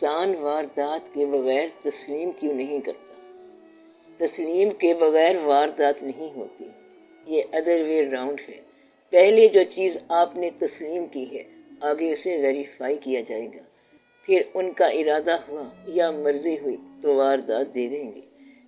انسان واردات کے بغیر تسلیم کیوں نہیں کرتا؟ تسلیم کے بغیر واردات نہیں ہوتی، یہ ادر وے راؤنڈ ہے۔ پہلے جو چیز آپ نے تسلیم کی ہے آگے اسے ویریفائی کیا جائے گا، پھر ان کا ارادہ ہوا یا مرضی ہوئی تو واردات دے دیں گے۔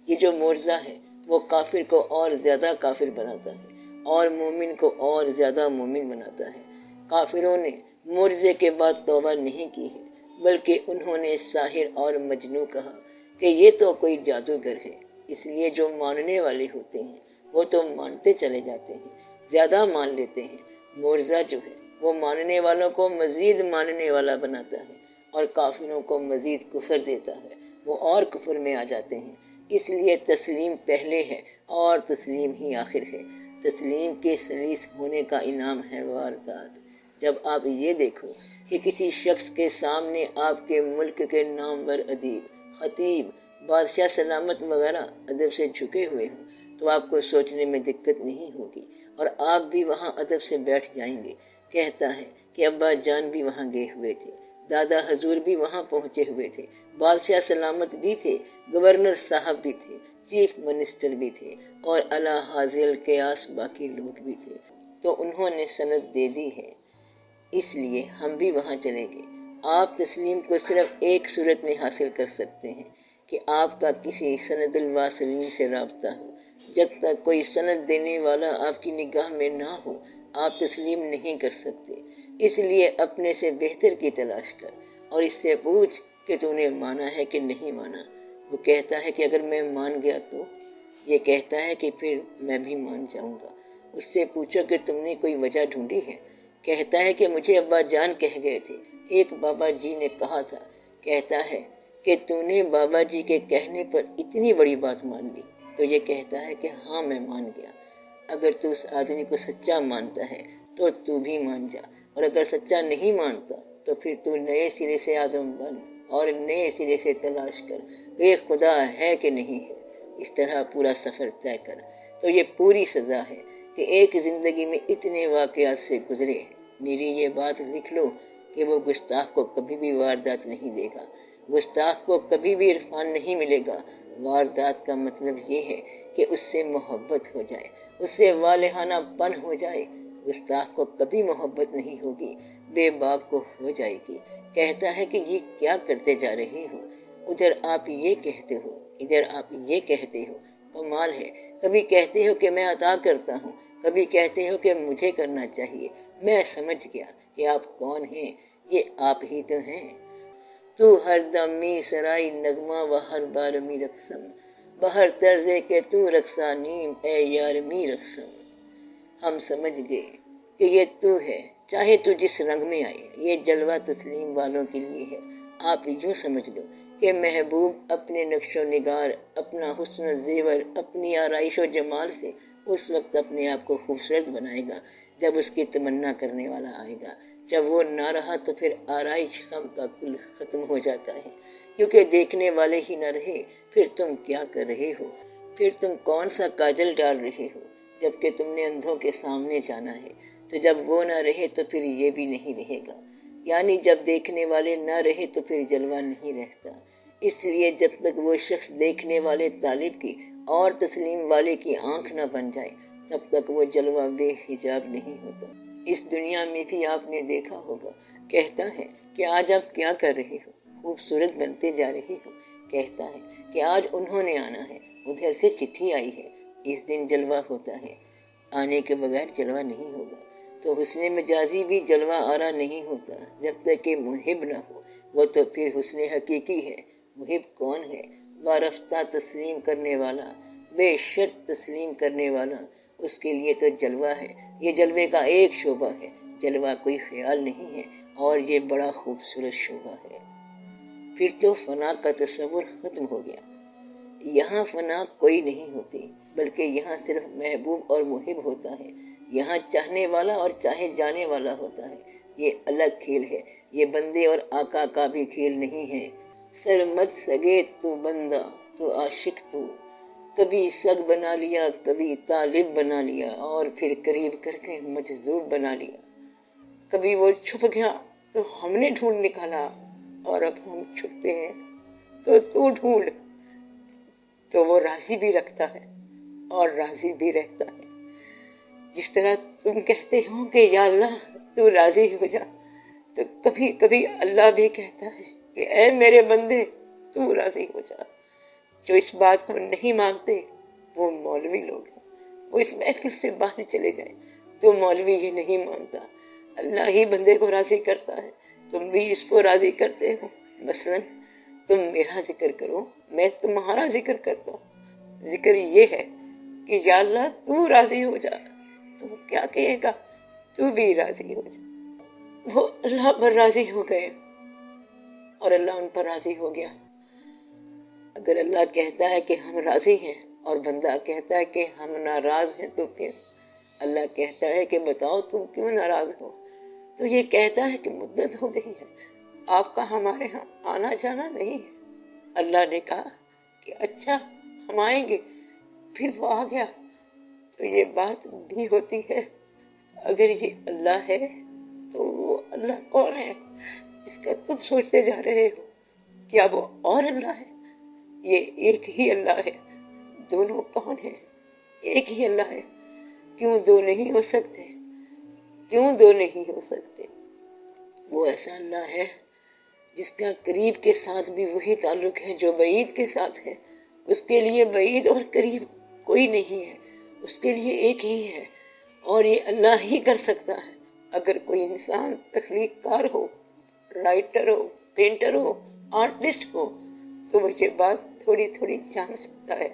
یہ جو معجزہ ہے وہ کافر کو اور زیادہ کافر بناتا ہے اور مومن کو اور زیادہ مومن بناتا ہے۔ کافروں نے معجزے کے بعد توبہ نہیں کی ہے، بلکہ انہوں نے ساحر اور مجنون کہا کہ یہ تو کوئی جادوگر ہے۔ اس لیے جو ماننے والے ہوتے ہیں وہ تو مانتے چلے جاتے ہیں، زیادہ مان لیتے ہیں۔ معجزہ جو ہے وہ ماننے والوں کو مزید ماننے والا بناتا ہے اور کافروں کو مزید کفر دیتا ہے، وہ اور کفر میں آ جاتے ہیں۔ اس لیے تسلیم پہلے ہے اور تسلیم ہی آخر ہے۔ تسلیم کے سلیس ہونے کا انعام ہے واردات۔ جب آپ یہ دیکھو کہ کسی شخص کے سامنے آپ کے ملک کے نامور ادیب، خطیب، بادشاہ سلامت وغیرہ ادب سے جھکے ہوئے ہوں تو آپ کو سوچنے میں دقت نہیں ہوگی اور آپ بھی وہاں ادب سے بیٹھ جائیں گے۔ کہتا ہے کہ ابا جان بھی وہاں گئے ہوئے تھے، دادا حضور بھی وہاں پہنچے ہوئے تھے، بادشاہ سلامت بھی تھے، گورنر صاحب بھی تھے، چیف منسٹر بھی تھے اور اعلیٰ حاضر القیاس باقی لوگ بھی تھے، تو انہوں نے سند دے دی ہے، اس لیے ہم بھی وہاں چلیں گے۔ آپ تسلیم کو صرف ایک صورت میں حاصل کر سکتے ہیں کہ آپ کا کسی سند الواصلین سے رابطہ ہو۔ جب تک کوئی سند دینے والا آپ کی نگاہ میں نہ ہو آپ تسلیم نہیں کر سکتے۔ اس لیے اپنے سے بہتر کی تلاش کر اور اس سے پوچھ کہ تو نے مانا ہے کہ نہیں مانا۔ وہ کہتا ہے کہ اگر میں مان گیا تو؟ یہ کہتا ہے کہ پھر میں بھی مان جاؤں گا۔ اس سے پوچھو کہ تم نے کوئی وجہ ڈھونڈی ہے؟ کہتا ہے کہ مجھے ابا جان کہہ گئے تھے، ایک بابا جی نے کہا تھا۔ کہتا ہے کہ تو نے بابا جی کے کہنے پر اتنی بڑی بات مان لی؟ تو یہ کہتا ہے کہ ہاں میں مان گیا۔ اگر تو اس آدمی کو سچا مانتا ہے تو تو بھی مان جا، اور اگر سچا نہیں مانتا تو پھر تو نئے سرے سے آدم بن اور نئے سرے سے تلاش کر کہ خدا ہے کہ نہیں ہے۔ اس طرح پورا سفر طے کر۔ تو یہ پوری سزا ہے کہ ایک زندگی میں اتنے واقعات سے گزرے۔ میری یہ بات لکھ لو کہ وہ گستاخ کو کبھی بھی واردات نہیں دے گا، گستاخ کو کبھی بھی عرفان نہیں ملے گا۔ واردات کا مطلب یہ ہے کہ اس سے محبت ہو جائے، اس سے والہانہ پن ہو جائے۔ گستاخ کو کبھی محبت نہیں ہوگی، بے باک کو ہو جائے گی۔ کہتا ہے کہ یہ کیا کرتے جا رہے ہو؟ ادھر آپ یہ کہتے ہو، ادھر آپ یہ کہتے ہو۔ کمال ہے، کبھی کہتے ہو کہ میں عطا کرتا ہوں، کبھی کہتے ہو کہ مجھے کرنا چاہیے۔ میں سمجھ گیا کہ آپ کون ہیں، یہ آپ ہی تو ہیں۔ تو ہر دم می سرائی نغمہ و ہر بار می رقصم، بہر طرزے کہ تو رقصہ نیم اے یار می رقصم۔ ہم سمجھ گئے کہ یہ تو ہے، چاہے تو جس رنگ میں آئے۔ یہ جلوہ تسلیم والوں کے لیے ہے۔ آپ یوں سمجھ لو کہ محبوب اپنے نقش و نگار، اپنا حسن و زیور، اپنی آرائش و جمال سے اس وقت اپنے آپ کو خوبصورت بنائے گا جب اس کی تمنا کرنے والا آئے گا۔ جب وہ نہ رہا تو پھر آرائش غم کا کل ختم ہو جاتا ہے، کیونکہ دیکھنے والے ہی نہ رہے پھر تم کیا کر رہے ہو؟ پھر تم کون سا کاجل ڈال رہے ہو؟ جبکہ تم نے اندھوں کے سامنے جانا ہے، تو جب وہ نہ رہے تو پھر یہ بھی نہیں رہے گا۔ یعنی جب دیکھنے والے نہ رہے تو پھر جلوہ نہیں رہتا۔ اس لیے جب تک وہ شخص دیکھنے والے طالب کی اور تسلیم والے کی آنکھ نہ بن جائے تب تک وہ جلوہ بے حجاب نہیں ہوتا۔ اس دنیا میں بھی آپ نے دیکھا ہوگا، کہتا ہے کہ آج آپ کیا کر رہے ہو؟ خوبصورت بنتے جا رہے ہو۔ کہتا ہے کہ آج انہوں نے آنا ہے، ادھر سے چٹھی آئی ہے، اس دن جلوہ ہوتا ہے۔ آنے کے بغیر جلوہ نہیں ہوگا۔ تو حسن مجازی بھی جلوہ آرا نہیں ہوتا جب تک کہ محب نہ ہو، وہ تو پھر حسن حقیقی ہے۔ محب کون ہے؟ وارفتہ تسلیم کرنے والا، بے شرط تسلیم کرنے والا، اس کے لیے تو جلوہ ہے۔ یہ جلوے کا ایک شعبہ ہے، جلوہ کوئی خیال نہیں ہے، اور یہ بڑا خوبصورت شعبہ ہے۔ پھر تو فنا کا تصور ختم ہو گیا۔ یہاں فنا کوئی نہیں ہوتی، بلکہ یہاں صرف محبوب اور محب ہوتا ہے۔ یہاں چاہنے والا اور چاہے جانے والا ہوتا ہے۔ یہ الگ کھیل ہے، یہ بندے اور آقا کا بھی کھیل نہیں ہے۔ سرمد سگے تو بندہ تو عاشق تو، کبھی سگ بنا لیا کبھی طالب بنا لیا اور پھر قریب کر کے مجذوب بنا لیا۔ کبھی وہ چھپ گیا تو ہم نے ڈھونڈ نکالا، اور اب ہم چھپتے ہیں تو تو ڈھونڈ، تو وہ راضی بھی رکھتا ہے اور راضی بھی رہتا ہے۔ جس طرح تم کہتے ہو کہ یا اللہ تو راضی ہو جا، تو کبھی کبھی اللہ بھی کہتا ہے کہ اے میرے بندے تو راضی ہو جا۔ جو اس بات کو نہیں مانتے وہ مولوی لوگ ہیں، وہ اس محفل سے باہر چلے جائیں۔ تو مولوی یہ نہیں مانتا، اللہ ہی بندے کو راضی کرتا ہے، تم بھی اس کو راضی کرتے ہو۔ مثلا تم میرا ذکر کرو، میں تمہارا ذکر کرتا ہوں۔ ذکر یہ ہے کہ یا اللہ تو راضی ہو جا، تو کیا کہے گا؟ تو بھی راضی ہو جا۔ وہ اللہ پر راضی ہو گئے اور اللہ ان پر راضی ہو گیا۔ اگر اللہ کہتا ہے کہ ہم راضی ہیں اور بندہ کہتا ہے کہ ہم ناراض ہیں، تو پھر اللہ کہتا ہے کہ بتاؤ تم کیوں ناراض ہو؟ تو یہ کہتا ہے کہ مدت ہو گئی ہے، آپ کا ہمارے ہاں آنا جانا نہیں ہے۔ اللہ نے کہا کہ اچھا ہم آئیں گے، پھر وہ آ گیا۔ تو یہ بات بھی ہوتی ہے، اگر یہ اللہ ہے تو وہ اللہ کون ہے جس کا تم سوچتے جا رہے ہو؟ کیا وہ اور اللہ ہے؟ یہ ایک ہی اللہ ہے۔ دونوں کون ہیں؟ ایک ہی اللہ ہے۔ کیوں دو نہیں ہو سکتے؟ کیوں دو نہیں ہو سکتے؟ وہ ایسا اللہ ہے جس کا قریب کے ساتھ بھی وہی تعلق ہے جو بعید کے ساتھ ہے۔ اس کے لیے بعید اور قریب کوئی نہیں ہے، اس کے لیے ایک ہی ہے، اور یہ اللہ ہی کر سکتا ہے۔ اگر کوئی انسان تخلیق کار ہو، رائٹر ہو، پینٹر ہو، آرٹسٹ ہو، تو وہ یہ بات تھوڑی تھوڑی جان سکتا ہے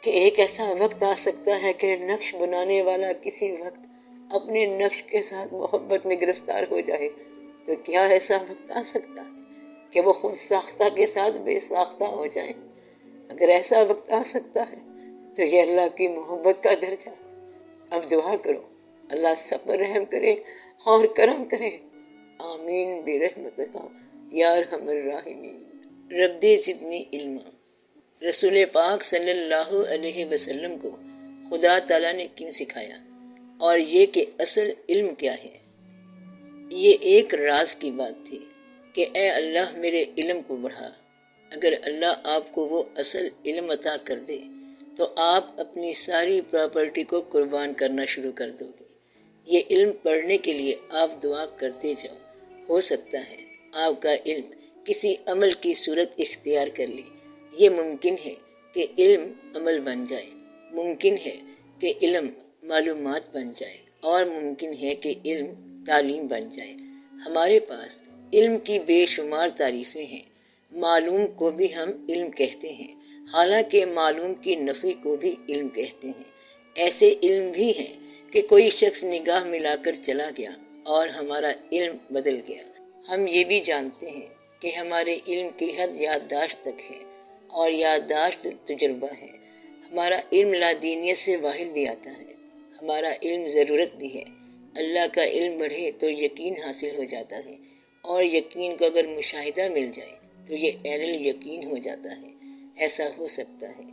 کہ ایک ایسا وقت آ سکتا ہے کہ نقش بنانے والا کسی وقت اپنے نقش کے ساتھ محبت میں گرفتار ہو جائے۔ تو کیا ایسا وقت آ سکتا ہے کہ وہ خود ساختہ کے ساتھ بے ساختہ ہو جائیں؟ اگر ایسا وقت آ سکتا ہے تو یہ اللہ کی محبت کا درجہ۔ اب دعا کرو اللہ سب پر رحم کرے اور کرم کرے، آمین برحمتک یا ارحم الراحمین۔ رب زدنی علما۔ رسول پاک صلی اللہ علیہ وسلم کو خدا تعالیٰ نے کیوں سکھایا، اور یہ کہ اصل علم کیا ہے؟ یہ ایک راز کی بات تھی کہ اے اللہ میرے علم کو بڑھا۔ اگر اللہ آپ کو وہ اصل علم عطا کر دے تو آپ اپنی ساری پراپرٹی کو قربان کرنا شروع کر دو گے۔ یہ علم پڑھنے کے لیے آپ دعا کرتے جاؤ، ہو سکتا ہے آپ کا علم کسی عمل کی صورت اختیار کر لے۔ یہ ممکن ہے کہ علم عمل بن جائے، ممکن ہے کہ علم معلومات بن جائے، اور ممکن ہے کہ علم تعلیم بن جائے۔ ہمارے پاس علم کی بے شمار تعریفیں ہیں۔ معلوم کو بھی ہم علم کہتے ہیں، حالانکہ معلوم کی نفی کو بھی علم کہتے ہیں۔ ایسے علم بھی ہیں کہ کوئی شخص نگاہ ملا کر چلا گیا اور ہمارا علم بدل گیا۔ ہم یہ بھی جانتے ہیں کہ ہمارے علم کی حد یادداشت تک ہے، اور یادداشت تجربہ ہے۔ ہمارا علم لادینیت سے باہر بھی آتا ہے، ہمارا علم ضرورت بھی ہے۔ اللہ کا علم بڑھے تو یقین حاصل ہو جاتا ہے، اور یقین کو اگر مشاہدہ مل جائے تو یہ عین الیقین ہو جاتا ہے۔ ایسا ہو سکتا ہے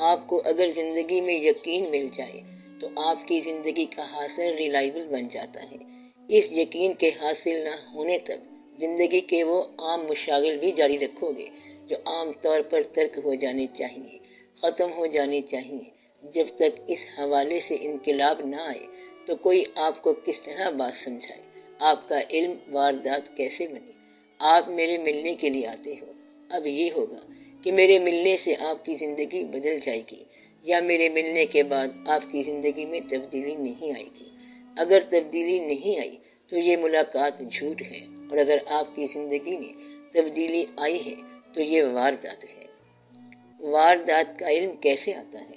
آپ کو اگر زندگی میں یقین مل جائے تو آپ کی زندگی کا حاصل ریلائبل بن جاتا ہے۔ اس یقین کے حاصل نہ ہونے تک زندگی کے وہ عام مشاغل بھی جاری رکھو گے جو عام طور پر ترک ہو جانے چاہیے، ختم ہو جانے چاہیے۔ جب تک اس حوالے سے انقلاب نہ آئے تو کوئی آپ کو کس طرح بات سمجھائے؟ آپ کا علم واردات کیسے بنے؟ آپ میرے ملنے کے لیے آتے ہو، اب یہ ہوگا کہ میرے ملنے سے آپ کی زندگی بدل جائے گی، یا میرے ملنے کے بعد آپ کی زندگی میں تبدیلی نہیں آئے گی۔ اگر تبدیلی نہیں آئی تو یہ ملاقات جھوٹ ہے، اور اگر آپ کی زندگی میں تبدیلی آئی ہے تو یہ واردات ہے۔ واردات کا علم کیسے آتا ہے؟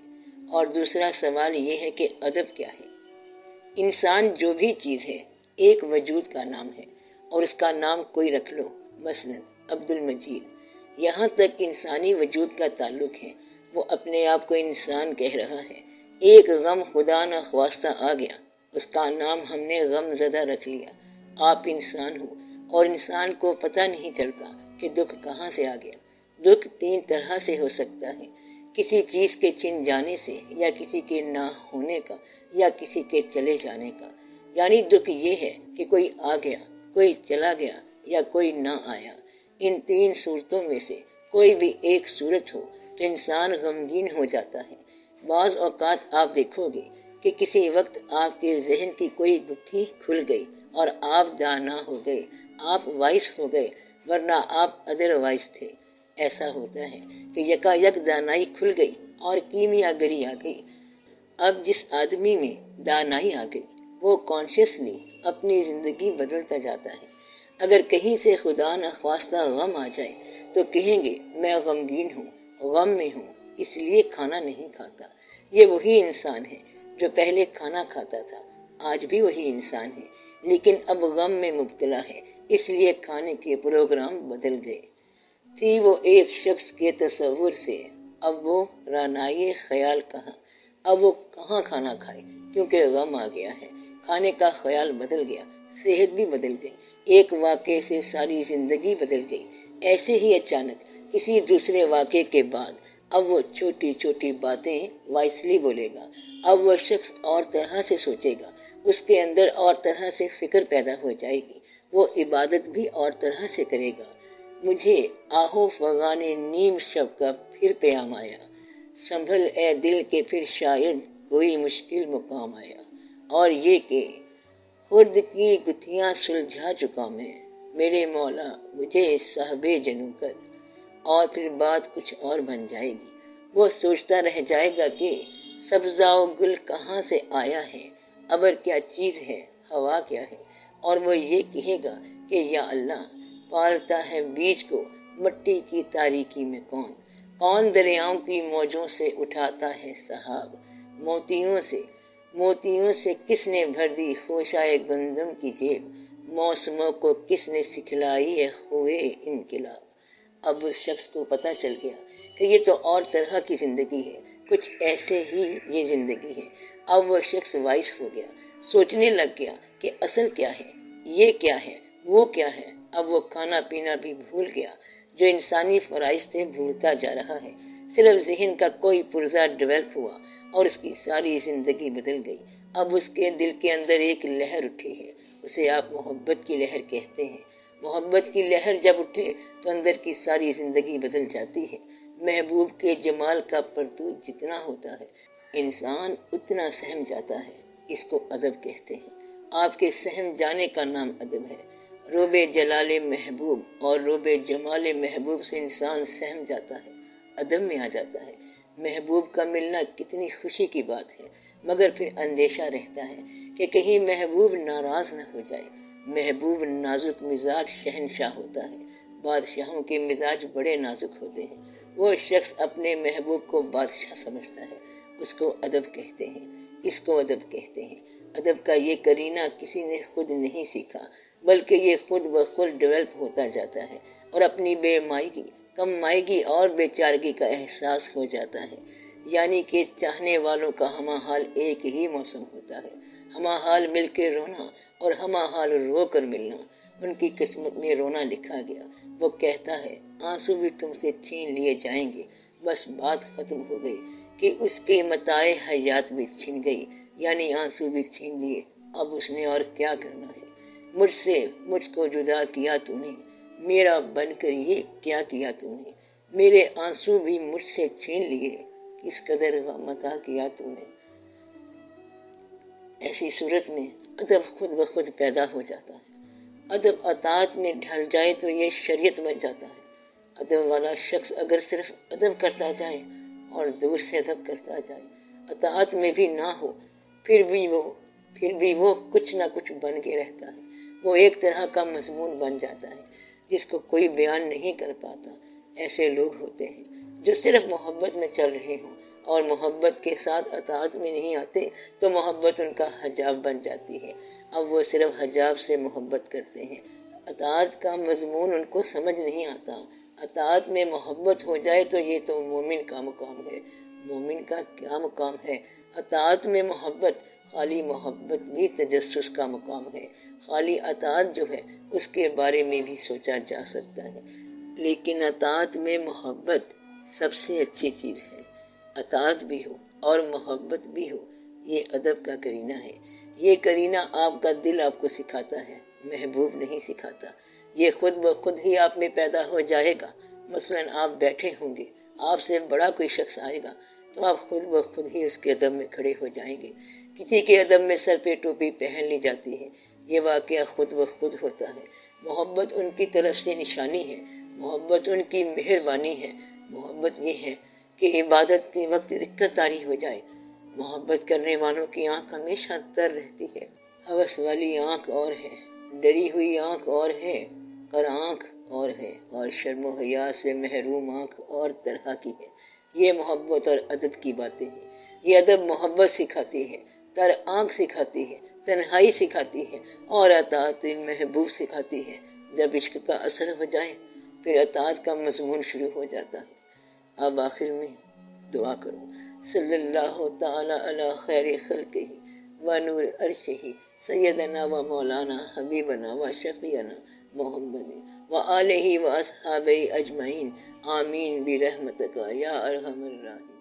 اور دوسرا سوال یہ ہے کہ ادب کیا ہے؟ انسان جو بھی چیز ہے ایک وجود کا نام ہے، اور اس کا نام کوئی رکھ لو، مثلا عبد المجید۔ یہاں تک انسانی وجود کا تعلق ہے، وہ اپنے آپ کو انسان کہہ رہا ہے۔ ایک غم خدا نہ خواستہ آ گیا، اس کا نام ہم نے غم زدہ رکھ لیا۔ آپ انسان ہو، اور انسان کو پتہ نہیں چلتا کہ دکھ کہاں سے آ گیا۔ دکھ تین طرح سے ہو سکتا ہے، کسی چیز کے چھن جانے سے، یا کسی کے نہ ہونے کا، یا کسی کے چلے جانے کا۔ یعنی دکھ یہ ہے کہ کوئی آ گیا، کوئی چلا گیا، یا کوئی نہ آیا۔ ان 3 صورتوں میں سے کوئی بھی ایک صورت ہو تو انسان غمگین ہو جاتا ہے۔ بعض اوقات آپ دیکھو گے کہ کسی وقت آپ کے ذہن کی کوئی گتھی کھل گئی اور آپ دانا ہو گئے، آپ وائس ہو گئے، ورنہ آپ ادر وائس تھے۔ ایسا ہوتا ہے کہ یکا یک دانائی کھل گئی اور کیمیا گری آ گئی۔ اب جس آدمی میں دانائی آ گئی وہ کانشیسلی اپنی زندگی بدلتا جاتا ہے۔ اگر کہیں سے خدا نخواستہ غم آ جائے تو کہیں گے میں غمگین ہوں، غم میں ہوں، اس لیے کھانا نہیں کھاتا۔ یہ وہی انسان ہے جو پہلے کھانا کھاتا تھا، آج بھی وہی انسان ہے، لیکن اب غم میں مبتلا ہے، اس لیے کھانے کے پروگرام بدل گئے۔ تھی وہ ایک شخص کے تصور سے، اب وہ رانائی خیال کہاں، اب وہ کہاں کھانا کھائے کیونکہ غم آ گیا ہے، کھانے کا خیال بدل گیا، صحت بھی بدل گئی، ایک واقعے سے ساری زندگی بدل گئی۔ ایسے ہی اچانک کسی دوسرے واقعے کے بعد اب وہ چھوٹی چھوٹی باتیں وائسلی بولے گا، اب وہ شخص اور طرح سے سوچے گا، اس کے اندر اور طرح سے فکر پیدا ہو جائے گی، وہ عبادت بھی اور طرح سے کرے گا۔ مجھے آہو فغان نیم شب کا پھر پیام آیا، سنبھل اے دل کے پھر شاید کوئی مشکل مقام آیا۔ اور یہ کہ خود کی گتھیاں سلجھا چکا میں، میرے مولا مجھے صاحب جنوں کر، اور پھر بات کچھ اور بن جائے گی۔ وہ سوچتا رہ جائے گا کہ سبزہ و گل کہاں سے آیا ہے، ابر کیا چیز ہے، ہوا کیا ہے، اور وہ یہ کہے گا کہ یا اللہ پالتا ہے بیج کو مٹی کی تاریکی میں کون، کون دریاؤں کی موجوں سے اٹھاتا ہے سحاب، موتیوں سے کس نے بھر دی خوشائے گندم کی جیب، موسموں کو کس نے سکھلائی ہے ہوئے انقلاب۔ اب اس شخص کو پتا چل گیا کہ یہ تو اور طرح کی زندگی ہے، کچھ ایسے ہی یہ زندگی ہے۔ اب وہ شخص وائس ہو گیا، سوچنے لگ گیا کہ اصل کیا ہے، یہ کیا ہے، وہ کیا ہے۔ اب وہ کھانا پینا بھی بھول گیا، جو انسانی فرائض سے بھولتا جا رہا ہے۔ صرف ذہن کا کوئی پرزہ ڈیولپ ہوا اور اس کی ساری زندگی بدل گئی۔ اب اس کے دل کے اندر ایک لہر اٹھی ہے، اسے آپ محبت کی لہر کہتے ہیں۔ محبت کی لہر جب اٹھے تو اندر کی ساری زندگی بدل جاتی ہے۔ محبوب کے جمال کا پرتو جتنا ہوتا ہے انسان اتنا سہم جاتا ہے، اس کو ادب کہتے ہیں۔ آپ کے سہم جانے کا نام ادب ہے۔ روب جلال محبوب اور روب جمال محبوب سے انسان سہم جاتا ہے، ادب میں آ جاتا ہے۔ محبوب کا ملنا کتنی خوشی کی بات ہے، مگر پھر اندیشہ رہتا ہے کہ کہیں محبوب ناراض نہ ہو جائے۔ محبوب نازک مزاج شہنشاہ ہوتا ہے، بادشاہوں کے مزاج بڑے نازک ہوتے ہیں۔ وہ شخص اپنے محبوب کو بادشاہ سمجھتا ہے، اس کو ادب کہتے ہیں، اس کو ادب کہتے ہیں۔ ادب کا یہ کرینہ کسی نے خود نہیں سیکھا، بلکہ یہ خود بخود ڈیولپ ہوتا جاتا ہے اور اپنی بے مائیگی، کم مائیگی اور بے چارگی کا احساس ہو جاتا ہے۔ یعنی کہ چاہنے والوں کا ہمہ حال ایک ہی موسم ہوتا ہے، ہمہ حال مل کے رونا اور ہمہ حال رو کر ملنا۔ ان کی قسمت میں رونا لکھا گیا۔ وہ کہتا ہے آنسو بھی تم سے چھین لیے جائیں گے، بس بات ختم ہو گئی کہ اس کے متاع حیات بھی چھن گئی، یعنی آنسو بھی چھین لیے، اب اس نے اور کیا کرنا ہے۔ مجھ کو جدا کیا تو نے، میرا بن کر یہ کیا کیا تو نے، میرے آنسو بھی مجھ سے چھین لیے، کس قدر غم عطا کیا تو نے۔ ایسی صورت میں ادب خود بخود پیدا ہو جاتا ہے۔ ادب اطاعت میں ڈھل جائے تو یہ شریعت بن جاتا ہے۔ ادب والا شخص اگر صرف ادب کرتا جائے اور دور سے ادب کرتا جائے، اطاعت میں بھی نہ ہو، پھر بھی وہ کچھ نہ کچھ بن کے رہتا ہے۔ وہ ایک طرح کا مضمون بن جاتا ہے جس کو کوئی بیان نہیں کر پاتا۔ ایسے لوگ ہوتے ہیں جو صرف محبت میں چل رہے ہوں اور محبت کے ساتھ اطاعت میں نہیں آتے تو محبت ان کا حجاب بن جاتی ہے۔ اب وہ صرف حجاب سے محبت کرتے ہیں، اطاعت کا مضمون ان کو سمجھ نہیں آتا۔ اطاعت میں محبت ہو جائے تو یہ تو مومن کا مقام ہے۔ مومن کا کیا مقام ہے؟ اطاعت میں محبت، خالی محبت بھی تجسس کا مقام ہے۔ خالی اطاعت جو ہے اس کے بارے میں بھی سوچا جا سکتا ہے، لیکن اطاعت میں محبت سب سے اچھی چیز ہے۔ اطاعت بھی ہو اور محبت بھی ہو، یہ ادب کا کرینہ ہے۔ یہ کرینہ آپ کا دل آپ کو سکھاتا ہے، محبوب نہیں سکھاتا۔ یہ خود بخود ہی آپ میں پیدا ہو جائے گا۔ مثلاً آپ بیٹھے ہوں گے، آپ سے بڑا کوئی شخص آئے گا تو آپ خود بخود ہی اس کے ادب میں کھڑے ہو جائیں گے۔ کسی کے ادب میں سر پہ ٹوپی پہن لی جاتی ہے، یہ واقعہ خود بخود ہوتا ہے۔ محبت ان کی طرف سے نشانی ہے، محبت ان کی مہربانی ہے۔ محبت یہ ہے کہ عبادت کے وقت دقت طاری ہو جائے، محبت کرنے والوں کی آنکھ ہمیشہ تر رہتی ہے۔ ہوس والی آنکھ اور ہے، ڈری ہوئی آنکھ اور ہے، کر آنکھ اور ہے، اور شرم و حیا سے محروم آنکھ اور طرح کی ہے۔ یہ محبت اور ادب کی باتیں ہیں۔ یہ ادب محبت سکھاتی ہے، تر آنکھ سکھاتی ہے، تنہائی سکھاتی ہے، اور اطاعت محبوب سکھاتی ہے۔ جب عشق کا اثر ہو جائے پھر اطاعت کا مضمون شروع ہو جاتا ہے۔ اب آخر میں دعا کروں، صلی اللہ تعالی علی خیر خلقہ و نور عرشہ سیدنا و مولانا حبیبنا و شفیعنا محمد و آلہ و اصحابہ اجمعین، آمین برحمتک یا ارحم الراحمین۔